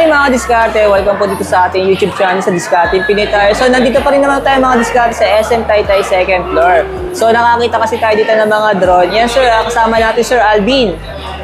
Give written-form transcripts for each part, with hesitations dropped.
morning mga diskarte, welcome po dito sa ating YouTube channel sa Diskarte Pinoy Tire. So nandito pa rin naman tayo mga diskarte sa SM Taytay 2nd floor. So nakakita kasi tayo dito ng mga drone. Yan sir, kasama natin Sir Alvin.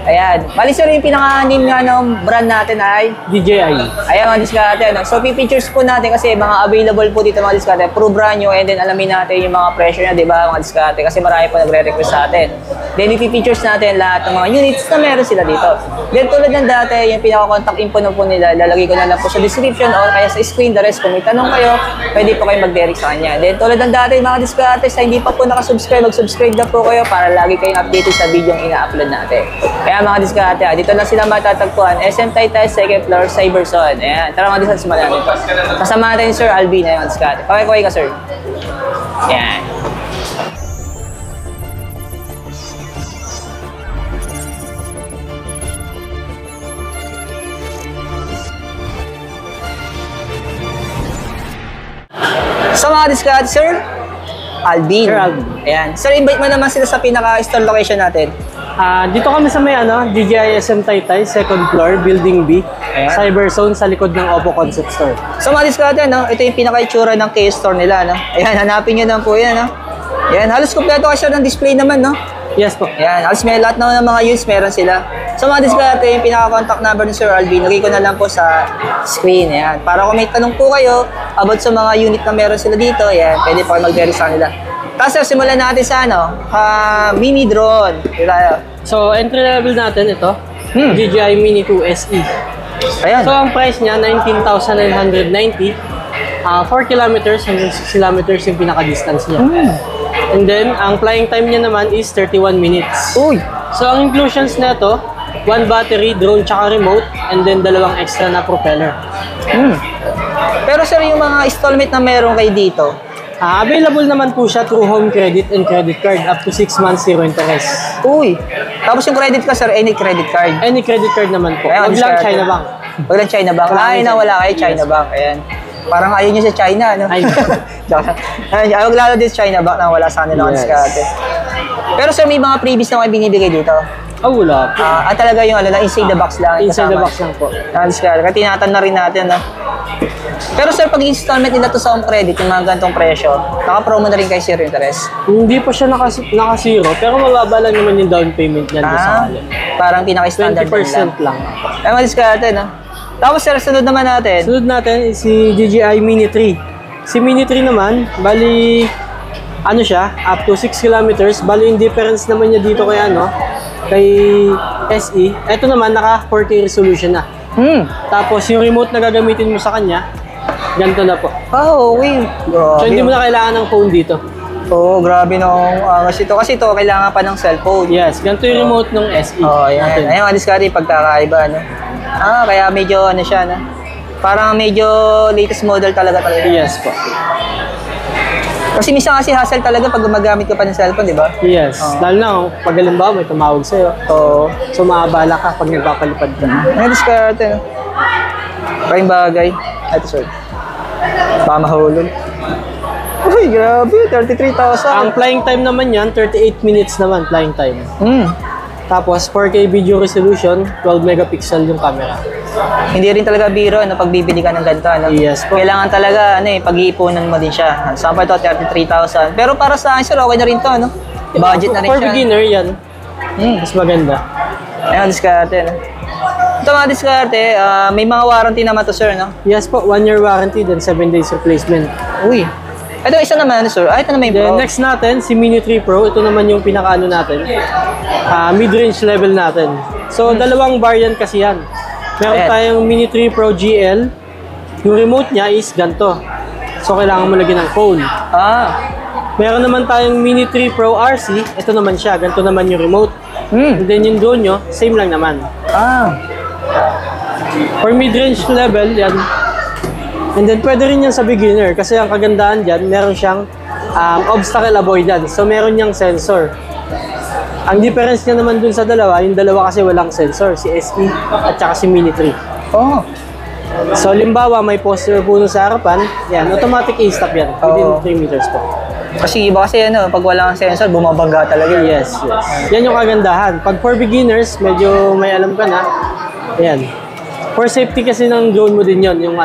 Ayan, bali sir yung pinaka-name nga ng brand natin ay DJI. Ayan mga diskarte. So pipictures po natin kasi mga available po dito mga diskarte. Puro brand new and then alamin natin yung mga presyo niya, di ba mga diskarte? Kasi marami po nagre-request sa atin. Then ipipictures natin lahat ng mga units na meron sila dito. Then tulad ng dati, yung pinaka-contact info na po nila, lalagay ko na lang po sa description or kaya sa screen. The rest, kung may tanong kayo, pwede po kayo mag-direct sa kanya. Then tulad ng dati, mga diskarte, sa hindi pa po nakasubscribe, mag-subscribe na po kayo para lagi kayong updated sa video yung ina-upload natin. Kaya mga diskarte, dito na sila matatagpuan. SM Taytay 2nd floor, Cyberzone. Ayan, tara mga diskarte, simulan natin ito. Kasama natin Sir Alvin, ayan mga diskarte. Kaway-kaway ka, sir. Ayan. So mga diskarte, Sir Alvin. Sir Alvin. Ayan. Sir, invite mo naman sila sa pinaka-store location natin. Dito kami sa may DJI SM Taytay, 2nd floor, Building B, Cyberzone sa likod ng Oppo Concept Store. So mga diskarte, ito yung pinaka-itsura ng K-Store nila. Ayan, hanapin nyo lang po yan. Ayan, halos kompleto kasi ng display naman. Yes po. Ayan, halos may lahat ng mga units meron sila. So mga diskarte, yung pinaka-contact number ni Sir Alvin, lagay ko na lang po sa screen. Ayan, para kung may tanong po kayo about sa mga unit na meron sila dito, ayan, pwede po kayo mag-verify sa nila. Tapos simulan natin sa mini drone. So entry level natin ito, DJI Mini 2 SE. Ayan. So ang price niya, 19,990. 4 kilometers hanggang 6 kilometers yung pinaka-distance niya. And then, ang flying time niya naman is 31 minutes. Uy! So ang inclusions na ito, 1 battery, drone tsaka remote, and then 2 extra na propeller. Pero sir, yung mga installment na meron kayo dito, available naman po siya through home credit and credit card up to 6 months zero interest. uy! Tapos yung credit ka sir, any credit card? Any credit card naman po. Ayan, Wag lang China Bank. Wag lang China Bank. Ay, nawala kayo China Bank. Ayan. Parang ayaw nyo sa China, no? Ay. Wag lalo din sa China Bank na wala sa kanila ng diskarte. Pero sir, may mga previous na kayo binibigay dito? Wala po. Talaga yung inside the box lang. Inside the box lang po. Diskarte. Kaya tinatan na rin natin, no? Pero sir, pag installment nila to sa home credit, yung mga ganitong presyo, naka-promo na rin kayo zero interest? Hindi po siya naka-zero, pero mababa lang naman yung down payment niyan sa wallet. Parang pinaka-standard 20% lang. Ay, madiskarte, no? Tapos sir, sunod naman natin. Sunod natin is si DJI Mini 3. Si Mini 3 naman, bali, siya, up to 6 kilometers. Bali, yung difference naman niya dito kay SE. Ito naman, naka 4K resolution na. Tapos, yung remote na gagamitin mo sa kanya, ganito na po. Okay. Grabe. So, hindi mo na kailangan ng phone dito. Grabe nung angas ito. Kasi ito, kailangan pa ng cellphone. Yes, ganito yung remote ng SE. Ayan. Ayan, mga diskarte, pagkakaiba, no? Kaya medyo, siya, no? Parang medyo latest model talaga. Yes po. Kasi minsan kasi hassle talaga pag gumagamit ka pa ng cellphone, di ba? Yes. Lalo na, pag halimbawa may tumawag sa'yo. So, maabala ka pag nagpapalipad ka. Mga diskarte, no? Parang bagay. Ito, sir. Baka mahulog. Uy, grabe. 33,000. Ang flying time naman yan, 38 minutes naman flying time. Tapos 4K video resolution, 12 megapixel yung camera. Hindi rin talaga biro pag bibili ka ng ganito, no? Yes po. Kailangan talaga pag-iipunan mo din siya. Sampai ito 33,000. Pero para sa akin sir, okay na rin to, no? Budget na rin For siya. beginner yan. Mas maganda. Ayun, diskarte, no? Ito mga diskarte, may mga warranty naman to sir, no? Yes po, 1 year warranty then 7 days replacement. Uy. Ito isa naman, sir. Ito naman yung Then Pro. next natin, si Mini 3 Pro. Ito naman yung pinakaano natin. Mid-range level natin. So, dalawang variant kasi yan. Meron tayong Mini 3 Pro GL. Yung remote niya is ganito. So, kailangan mo lagyan ng phone. Meron naman tayong Mini 3 Pro RC. Ito naman siya. Ganito naman yung remote. And then yung drone nyo, same lang naman. For mid-range level, yan. And then, pwede rin yan sa beginner. Kasi ang kagandahan dyan, meron siyang obstacle avoidance. So, meron niyang sensor. Ang difference niya naman dun sa dalawa, yung dalawa kasi walang sensor. Si SE at saka si Mini 3. So, limbawa, may poster po sa harapan. Yan, automatic i-stop yan. Within 3 meters po. Kasi iba kasi pag wala kang sensor, bumabangga talaga. Yes, yes. Yan yung kagandahan. Pag for beginners, medyo may alam ka na. Ayan. For safety kasi ng drone mo din yon yung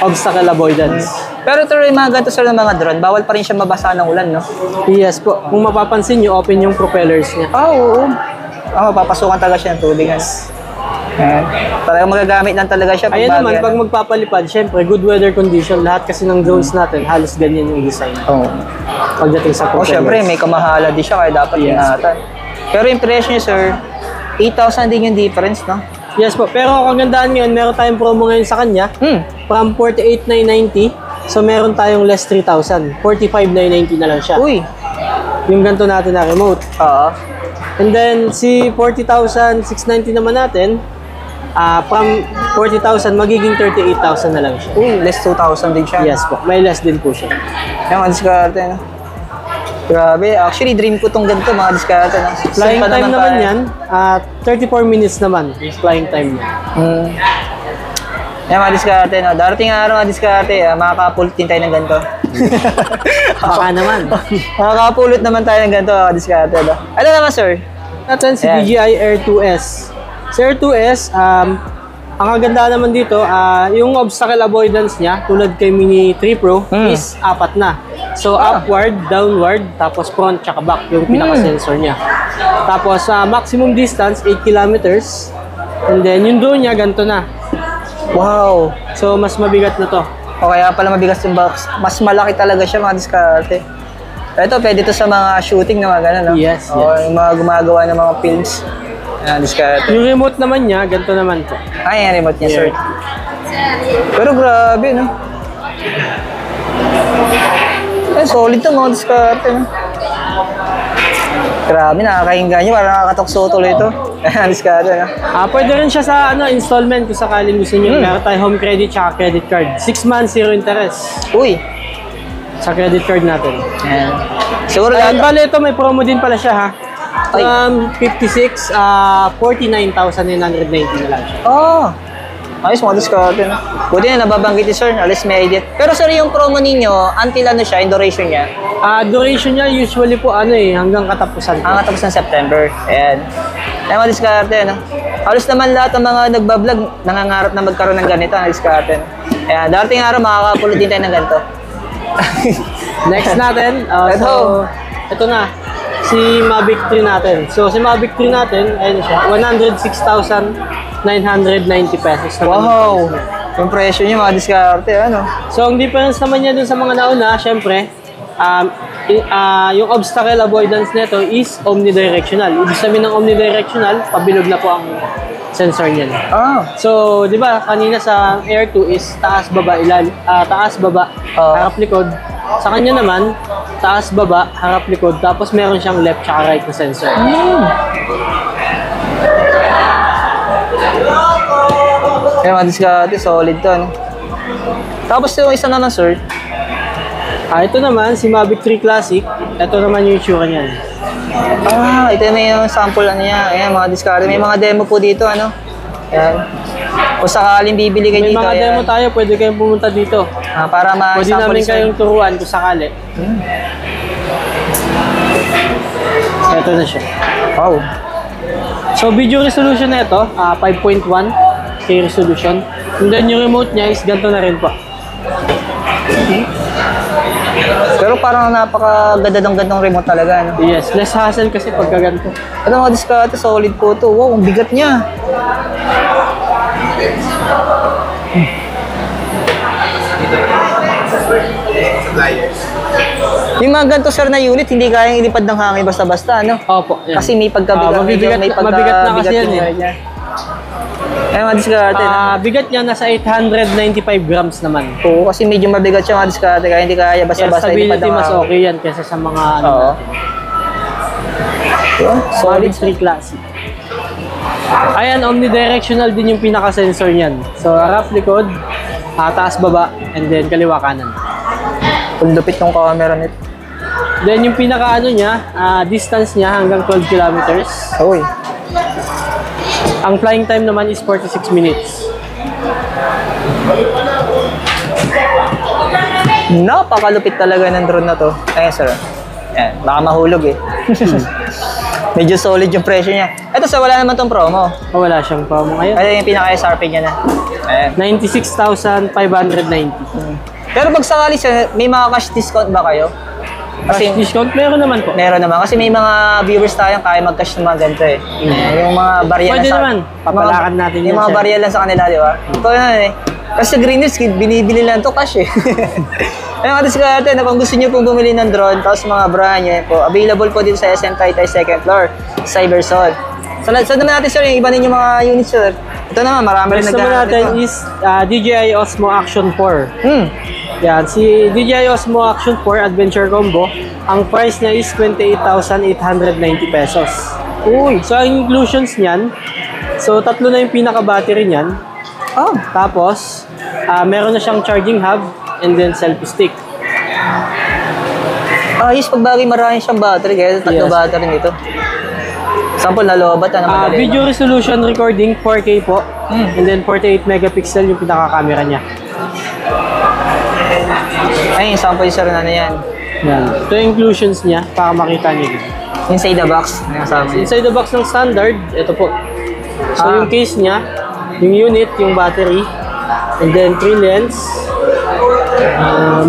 obstacle avoidance. Pero ito rin mga ganito sir ng mga drone, bawal pa rin siya mabasa ng ulan, no? Yes po. Kung mapapansin nyo, open yung propellers niya. Oo. Mapapasukan talaga siya ng tubig. Ayan. Talagang magagamit lang talaga siya. Ayan naman, pag magpapalipad, syempre, good weather condition. Lahat kasi ng drones natin, halos ganyan yung design. Oo. Pagdating sa propellers. Syempre, may kamahala din siya, kaya dapat ingatan. Pero yung presyo niya, sir, 8,000 din yung difference, no? Yes po. Pero kung gandaan ngayon, meron tayong promo ngayon sa kanya. From 48,990. So, meron tayong less 3,000. 45,990 na lang siya. Uy. Yung ganito natin na remote. Oo. And then, si 40,690 naman natin, from 40,000, magiging 38,000 na lang siya. Uy, less 2,000 din siya. Yes po. May less din po siya. Yung mga diskarte, no? Grabe. Actually, dream ko tong ganito, mga diskarte, no? Flying time naman yan, 34 minutes naman yung flying time niya. Yan mga diskarte, no? Darating araw mga diskarte, makakapulot din tayo ng ganito. Baka naman. Makakapulot naman tayo ng ganito, mga diskarte, no? Ano naman, sir? Natin si DJI Air 2S. Si Air 2S, ang kaganda naman dito, yung obstacle avoidance niya, tulad kay Mini 3 Pro, is 4 na. So, upward, downward, tapos front, tsaka back, yung pinaka-sensor niya. Tapos, maximum distance, 8 kilometers. And then, yung drone niya, ganito na. Wow. So, mas mabigat na to. O kaya pala mabigas yung box. Mas malaki talaga siya, mga diskarte. Ito, pwede to sa mga shooting na mga gano'n, no? Yes, o, yung mga gumagawa ng mga films. Yan, diskarte. Yung remote naman niya, ganito naman to. Ay, yung remote niya, sir. Pero grabe, no? Ay, solid to, mga diskarte, no? Grabe, nakakahinga niyo. Parang nakakatokso tuloy ito. Ayan, diskarte, no? Pwede rin siya sa installment kung sakaling gusto niyo. Meron tayo home credit tsaka credit card. 6 months, 0 interest. Uy. Sa credit card natin. Ayan. Siguro Ayun, lahat. bale ito, may promo din pala siya ha. 56, 49,990 na lang siya. Oh. Ayos, mga diskarte, no? Buti na nababanggit ni sir. Alis may idea. Pero sir, yung promo ninyo, until ano siya, yung duration niya? Duration niya usually po hanggang katapusan po. Ang katapos ng September. Ayan. Ayan, mga diskarte, no? Halos naman lahat ng mga nagbablog, nangangarap na magkaroon ng ganito, mga diskarte, no? Ayan, darating araw, makakapulot din tayo ng ganito. Next natin, ito na, si Mavic 3 natin. So, si Mavic 3 natin, ayun siya, 106,990 pesos. Wow! Yung presyo niya, mga diskarte, ano? So, ang difference naman niya dun sa mga nauna, syempre, yung obstacle avoidance nito is omnidirectional. Ibig sabihin ng omnidirectional, pabilog na po ang sensor niya. So, di ba, kanina sa Air 2 is taas, baba, taas, baba, harap, likod. Sa kanya naman, taas, baba, harap, likod, tapos meron siyang left tsaka right na sensor. Kaya mga diskarte, solid to, no? Tapos yung isa naman, sir. Ito naman, si Mavic 3 Classic. Ito naman yung itsura niyan. Ito may yung sample ano niya. Ayan, mga diskarte. May mga demo po dito, ano? Ayan. Kung sakaling bibili kayo May dito, mga ayan. demo tayo, pwede kayong pumunta dito. Para Pwede ma-sample namin kayong turuan kung sakali. Ito na siya. Wow. So, video resolution na ito, 5.1K resolution. And then yung remote niya is ganito na rin po. Pero parang napakaganda ng gandong remote talaga, no? Yes, less hassle kasi pagka ganito. Ito mga diskarte, solid po to. Wow, ang bigat niya. Yung mga ganito sir na unit, hindi kayang ilipad ng hangin basta-basta, no? Opo, yan. Kasi may pagkabigat, mabigat na kasi yan eh. Ay, mga diskarte. Bigat niya nasa 895 grams naman. Oo, kasi medyo mabigat siya mga diskarte, kaya hindi kaya Kaya basta-basta ilipad stability ng mas hangin. okay yan kaysa sa mga Oo. Solid 3 Classic. Ayan, omnidirectional din yung pinaka-sensor niyan. So, harap, likod, taas, baba, and then kaliwa, kanan. Ang lupit ng camera nito. Then yung pinaka niya, distance niya hanggang 12 kilometers. Uy. Ang flying time naman is 46 minutes. Napakalupit talaga ng drone na to. Ayan sir. Ayan, baka mahulog eh. Medyo solid yung presyo niya. Ito sa wala naman tong promo. Oh, wala siyang promo ngayon. Kaya yung pinaka-SRP niya na. Ayan. 96,590. Pero pag sakali siya, may mga cash discount ba kayo? Cash discount, meron naman po. Meron naman. Kasi may mga viewers tayong kaya mag-cash ng mga ganito eh. Yung mga barya Pwede lang naman. Papalakan natin yung yan, mga sir. barya lang sa kanila, di ba? Ito na eh. Kasi sa Green Hills, binibili lang to cash eh. Ayun mga diskarte, na kung gusto nyo pong bumili ng drone, tapos mga brand nyo po, available po dito sa SM Taytay 2nd floor, Cyberzone. So naman natin sir, yung iba ninyo mga units sir. Ito naman, marami rin Next naman natin is DJI Osmo Action 4. Yan, si DJI Osmo Action 4 Adventure Combo, ang price niya is 28,890 pesos. Uy! So, ang inclusions niyan, so tatlo na yung pinaka-battery niyan. Oh! Tapos, meron na siyang charging hub and then selfie stick. Ayos, pag bagay marami siyang battery, kaya tatlo Yes. battery nito. Sample na lobat, madali. Video resolution recording 4K po. And then 48 megapixel yung pinaka-camera niya. Ayun, sample yung sir na yan. Yan. Ito yung inclusions niya para makita niyo dito. Inside the box. Kasama. Inside the box ng standard, ito po. So yung case niya, yung unit, yung battery, and then 3 lens,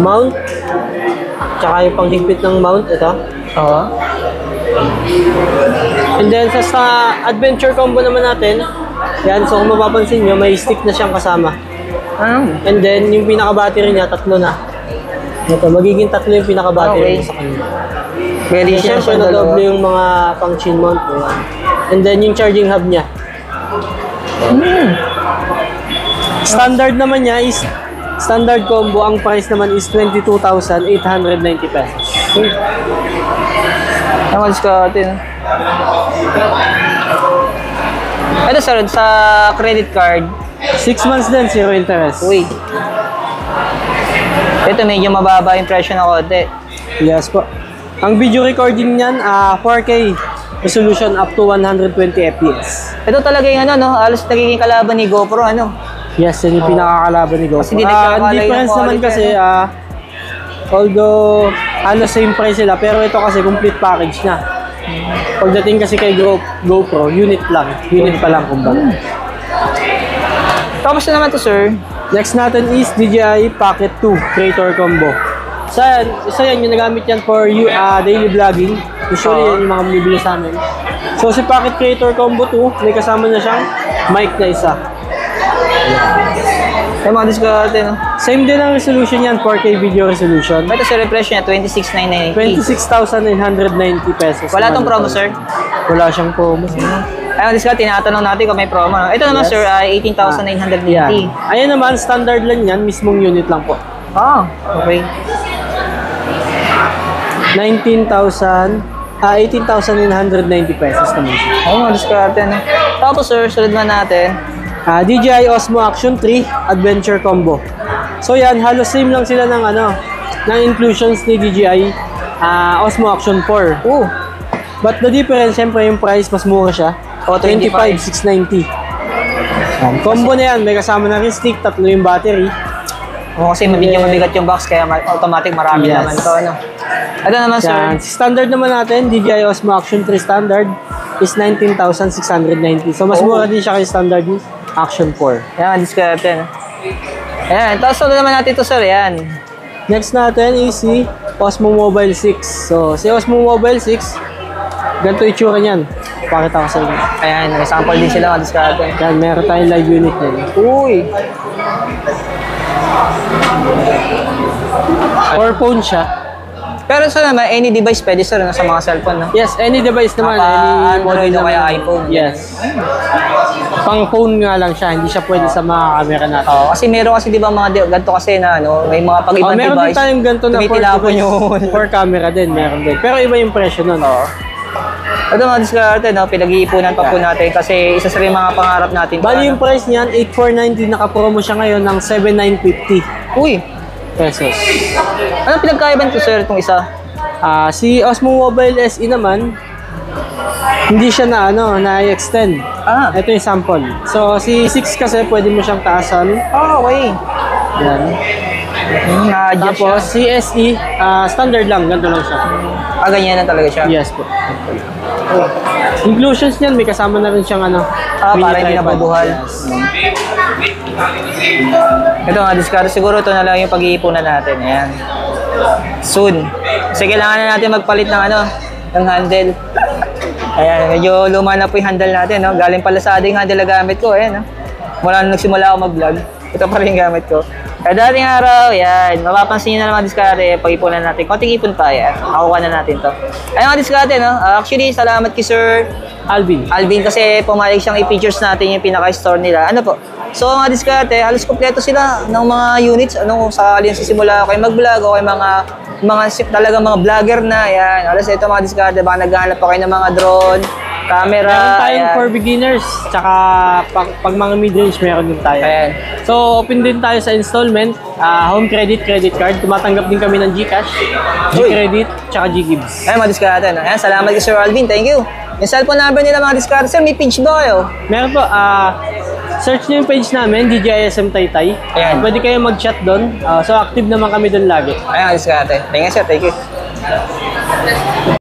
mount, tsaka yung panghigpit ng mount, ito. Oo. And then sa adventure combo naman natin, yan, so kung mapapansin nyo, may stick na siyang kasama. And then yung pinaka-battery niya, tatlo na. Ito, magiging tatlo yung pinaka-battery Okay. sa kanya. Very Siyempre, sure na doble yung mga pang chin mount po yan. And then yung charging hub niya. Standard naman niya is standard combo, ang price naman is 22,890 pesos. Ang diskarte. Ito sir, sa credit card. 6 months din, zero interest. Uy. Ito medyo mababa yung presyo na konti. Yes po. Ang video recording niyan, 4K resolution up to 120 FPS. Ito talaga yung ano, no? Halos nagiging kalaban ni GoPro, ano? Yes, yan yung pinakakalaban ni GoPro. Kasi di Ang nagkakalay ng difference naman quality, kasi, although same price sila, pero ito kasi complete package na. Pagdating kasi kay GoPro, unit lang. Unit pa lang kumbaga. Tapos na naman to sir. Next natin is DJI Pocket 2 Creator Combo. Isa yan, yung nagamit yan for daily vlogging. Usually yan yung mga bumibili sa amin. So si Pocket Creator Combo 2, may kasama na siyang mic na isa. Ay mga diskarte, no? Same din ang resolution yan, 4K video resolution. Ito sir, yung presyo niya, 26,990. 26,990 pesos. Wala tong promo naman ito. sir. Wala siyang promo. Ay mga diskarte, tinatanong natin kung may promo. No? Ito naman Yes. sir, 18,990. Yan. Ayan naman, standard lang yan, mismong unit lang po. Okay. 18,990 pesos naman siya. Ay mga diskarte, no? Tapos sir, sunod na natin. DJI Osmo Action 3 Adventure Combo. So yan, halos same lang sila ng ng inclusions ni DJI Osmo Action 4. But the difference, syempre yung price, mas mura siya. 25,690. Combo na yan, may kasama na rin stick, tatlo yung battery. Kasi medyo mabigat yung box, kaya automatic marami Yes. naman to, ano? Ito naman sir. Yan. Standard naman natin, DJI Osmo Action 3 Standard is 19,690. So mas mura din siya kay standard ni Action 4. Yan, diskarte, no? Ayan, tapos ano naman natin ito sir, yan. Next natin is si Osmo Mobile 6. So si Osmo Mobile 6, ganito yung itsura niyan. Pakita ko sa inyo. Ayan, may sample din sila mga diskarte. Yan, meron tayong live unit din. Uy! For phone siya. Pero sa naman, any device pwede sir, no, sa mga cellphone, no? Yes, any device naman. Any Android o model kaya naman. iPhone. Yes. Pang phone nga lang siya, hindi siya pwede sa mga camera natin. Kasi meron kasi di ba mga ganito kasi na ano, may mga pag-ibang Meron din device. tayong ganito na for tumitilapon device. yun. For camera din, meron din. Pero iba yung presyo nun. Ito mga diskarte, no? Pinag-iipunan pa po natin kasi isa sa rin mga pangarap natin. Bali yung price niyan, 8,490, naka-promo siya ngayon ng 7,950 Uy! pesos. Ano pinagkaiban ko sir itong isa? Si Osmo Mobile SE naman, hindi siya na-extend. Ito yung sample. So, si 6 kasi pwede mo siyang taasan. Okay. Yan. Na-adjust Tapos CSE, standard lang, ganito lang siya. Ganyan na talaga siya. Yes po. Inclusions niyan, may kasama na rin siyang ano. mini Para hindi tripod. nabubuhal. Ito nga, discard. Siguro ito na lang yung pag-iipunan natin. Ayan. Soon. Kasi kailangan na natin magpalit ng ano, ng handle. Ayan, medyo luma na po yung handle natin. No? Galing pala sa ating handle na gamit ko. Ayan, no? Mula nung nagsimula ako mag-vlog, ito pa rin yung gamit ko. Kaya dating araw, yan. Mapapansin nyo na naman diskarte, pag-ipunan natin. Konting ipon pa, yan. Nakuha na natin to. Ayun mga diskarte, no? Actually, salamat kay Sir Alvin. Alvin kasi pumayag siyang i-features natin yung pinaka-store nila. Ano po? So, mga diskarte, halos kompleto sila ng mga units. Ano, kung sakali yung sisimula kayo mag-vlog o kayo talaga mga vlogger na, yan. Halos ito mga diskarte, baka naghahanap pa kayo ng mga drone, camera. Meron tayong ayan. for beginners, tsaka pag mga mid-range meron din tayo. Ayan. So, open din tayo sa installment, home credit, credit card. Tumatanggap din kami ng GCash, G-Credit, tsaka G-Gives. Ayan mga diskarte, no? Ayan, salamat kay Sir Alvin. Thank you. Yung cellphone number nila mga diskarte. Sir, may page ba kayo? Meron po, search nyo yung page namin, DJISM Taytay. Ayan. Pwede kayo mag-chat doon. So, active naman kami doon lagi. Ayan mga diskarte. Thank you, sir. Thank you.